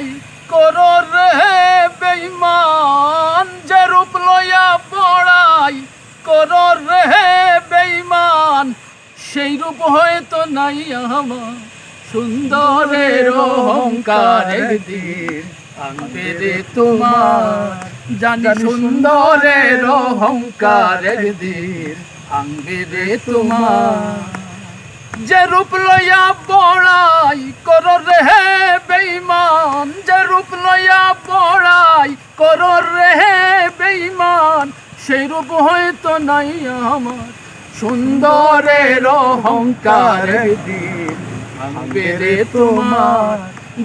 বড়াই করো রে বেঈমান, যে রূপ লইয়া বড়াই করো রে বেঈমান, সেই রূপ হয়তো নাই আমার। সুন্দরের অহংকার একদিন আনবে রে তোমার, জানি সুন্দরের অহংকার একদিন আনবে রে তোমার। যে রূপ লইয়া বড়াই করো রে বেঈমান, যে রূপ লইয়া বড়াই করো রে বেঈমান, সেই রূপ হয়তো নাই আমার। সুন্দরের অহংকার একদিন ভাঙবে রে তোমার,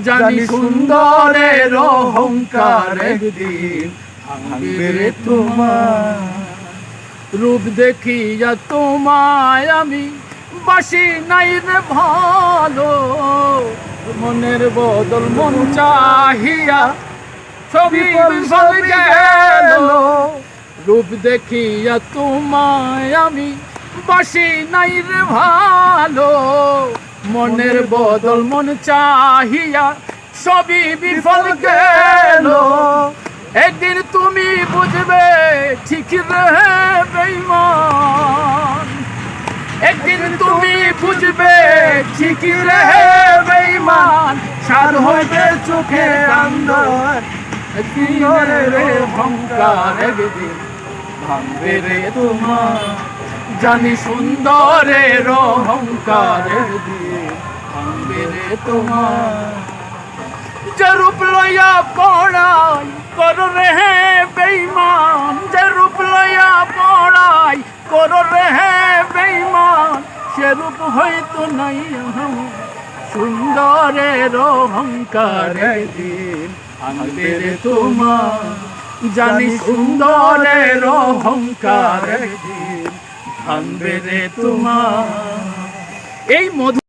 জানি সুন্দরের অহংকার একদিন ভাঙবে রে তোমার। রূপ দেখিয়া তোমায় আমি বাসি নাই রে ভালো, মনের বদল মন চাহিয়া ছবি বিফল গেল। রূপ দেখিয়া তোমায় আমি বাসি নাই রে ভালো, মনের বদল মন চাহিয়া সবই বিফল গেল। একদিন তুমি বুঝবে ঠিক রে বেঈমান, একদিন তুমি বুঝবে ঠিক রে বেঈমান, সার হইবে চোখে আন্দর রে অহংকার একদিন ভাঙবে রে তোমার, জানি সুন্দরের অহংকার একদিন ভাঙবে রে তোমার। যে রূপ লইয়া বড়াই করো রে বেঈমান, যে রূপ লইয়া বড়াই করো রে বেঈমান, সে রূপ হয়তো নাই আমার। সুন্দরের অহংকার একদিন ভাঙবে রে তোমার, জানি সুন্দরের অহংকার একদিন ভাঙবে রে তোমার। এই মধু